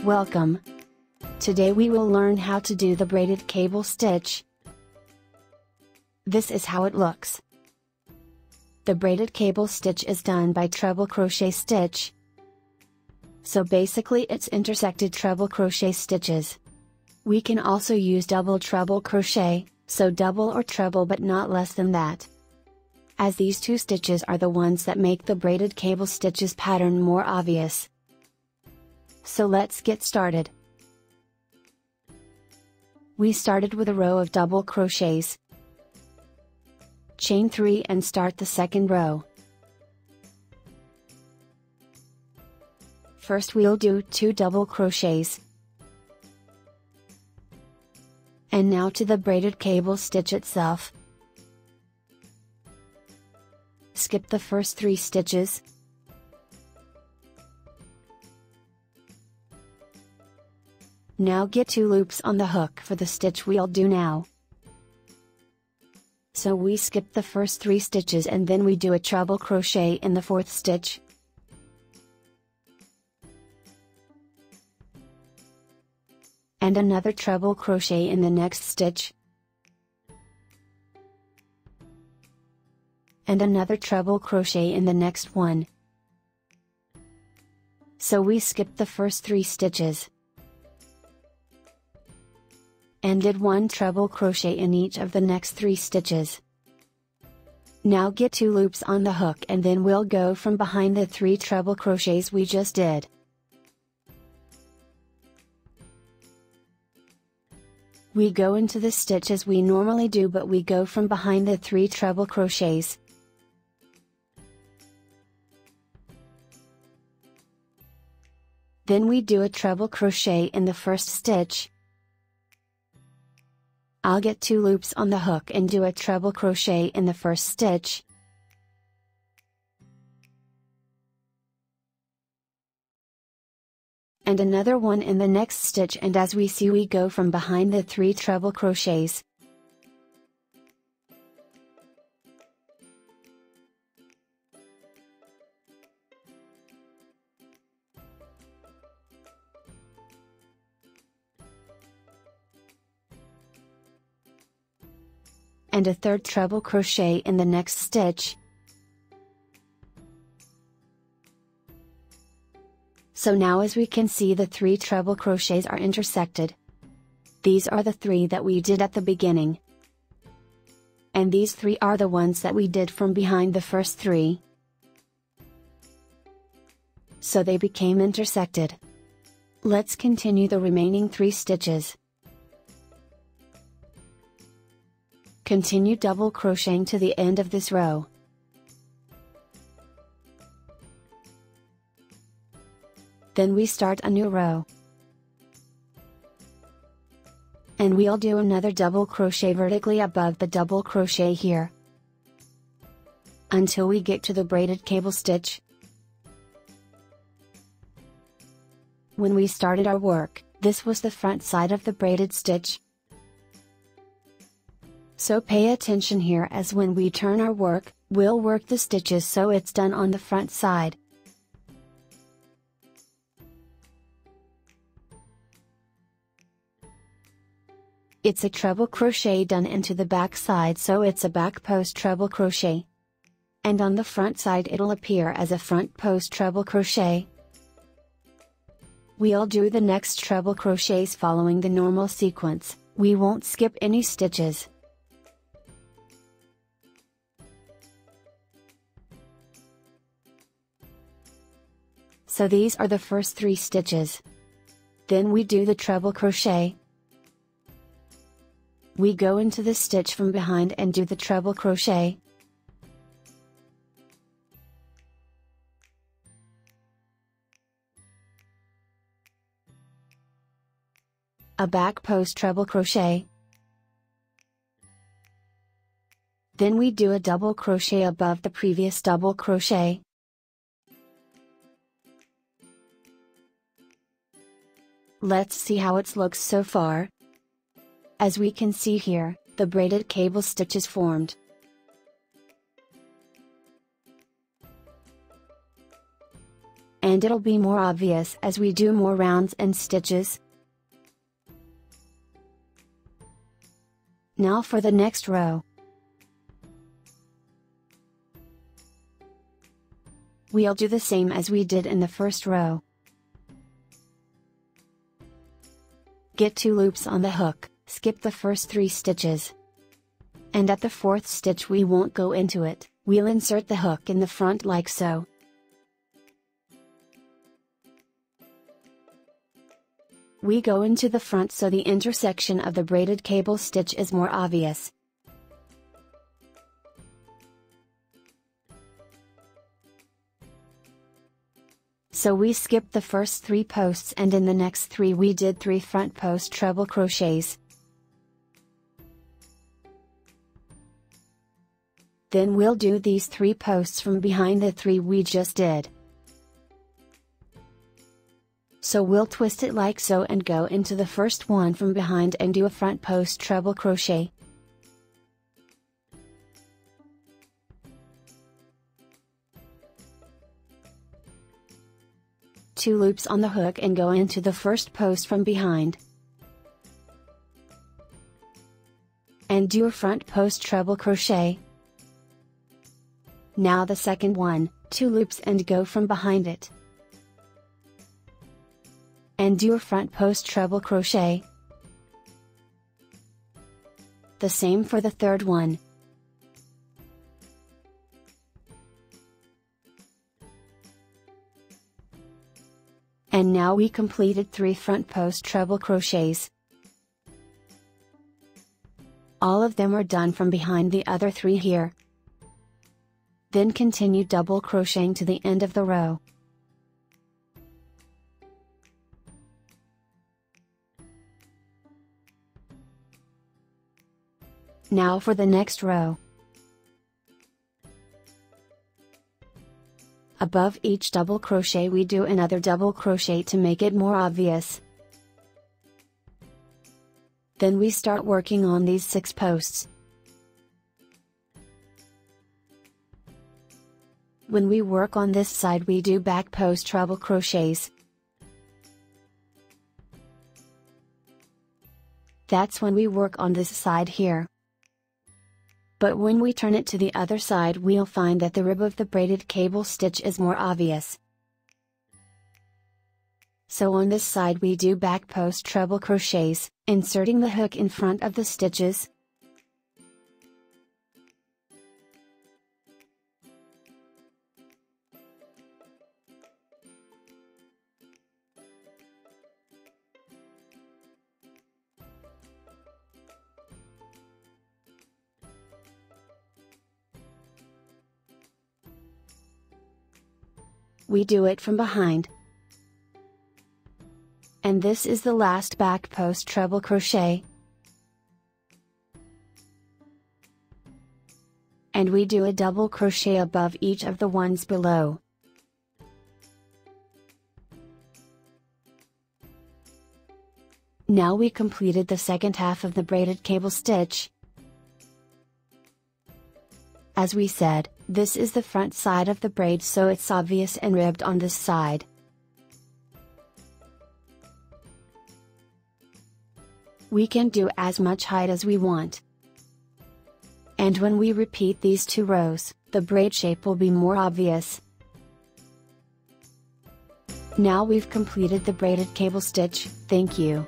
Welcome! Today we will learn how to do the braided cable stitch. This is how it looks. The braided cable stitch is done by treble crochet stitch. So basically it's intersected treble crochet stitches. We can also use double treble crochet, so double or treble but not less than that. As these two stitches are the ones that make the braided cable stitches pattern more obvious. So let's get started. We started with a row of double crochets. Chain 3 and start the second row. First we'll do 2 double crochets. And now to the braided cable stitch itself. Skip the first 3 stitches. Now get 2 loops on the hook for the stitch we'll do now. So we skip the first 3 stitches and then we do a treble crochet in the 4th stitch. And another treble crochet in the next stitch. And another treble crochet in the next one. So we skip the first 3 stitches. And did 1 treble crochet in each of the next 3 stitches. Now get 2 loops on the hook and then we'll go from behind the 3 treble crochets we just did. We go into the stitch as we normally do, but we go from behind the 3 treble crochets. Then we do a treble crochet in the first stitch. I'll get 2 loops on the hook and do a treble crochet in the first stitch. And another one in the next stitch, and as we see we go from behind the 3 treble crochets. And a 3rd treble crochet in the next stitch. So now as we can see the 3 treble crochets are intersected. These are the 3 that we did at the beginning. And these 3 are the ones that we did from behind the first 3. So they became intersected. Let's continue the remaining 3 stitches. Continue double crocheting to the end of this row. Then we start a new row. And we'll do another double crochet vertically above the double crochet here. Until we get to the braided cable stitch. When we started our work, this was the front side of the braided stitch. So pay attention here, as when we turn our work, we'll work the stitches so it's done on the front side. It's a treble crochet done into the back side, so it's a back post treble crochet. And on the front side it'll appear as a front post treble crochet. We'll do the next treble crochets following the normal sequence, we won't skip any stitches. So these are the first 3 stitches. Then we do the treble crochet. We go into the stitch from behind and do the treble crochet. A back post treble crochet. Then we do a double crochet above the previous double crochet. Let's see how it looks so far. As we can see here, the braided cable stitch is formed. and it'll be more obvious as we do more rounds and stitches. Now for the next row. We'll do the same as we did in the first row. Get 2 loops on the hook, skip the first 3 stitches. And at the 4th stitch we won't go into it, we'll insert the hook in the front like so. We go into the front so the intersection of the braided cable stitch is more obvious. So we skipped the first 3 posts, and in the next 3 we did 3 front post treble crochets. Then we'll do these 3 posts from behind the 3 we just did. So we'll twist it like so and go into the first one from behind and do a front post treble crochet. Two loops on the hook and go into the first post from behind. And do a front post treble crochet. Now the second one, 2 loops and go from behind it. And do a front post treble crochet. The same for the third one. And now we completed 3 front post treble crochets. All of them are done from behind the other 3 here. Then continue double crocheting to the end of the row. Now for the next row. Above each double crochet we do another double crochet to make it more obvious. Then we start working on these 6 posts. When we work on this side we do back post treble crochets. That's when we work on this side here. But when we turn it to the other side we'll find that the rib of the braided cable stitch is more obvious. So on this side we do back post treble crochets, inserting the hook in front of the stitches. We do it from behind. And this is the last back post treble crochet. And we do a double crochet above each of the ones below. Now we completed the second half of the braided cable stitch. As we said, this is the front side of the braid so it's obvious and ribbed on this side. We can do as much height as we want. And when we repeat these 2 rows, the braid shape will be more obvious. Now we've completed the braided cable stitch. Thank you.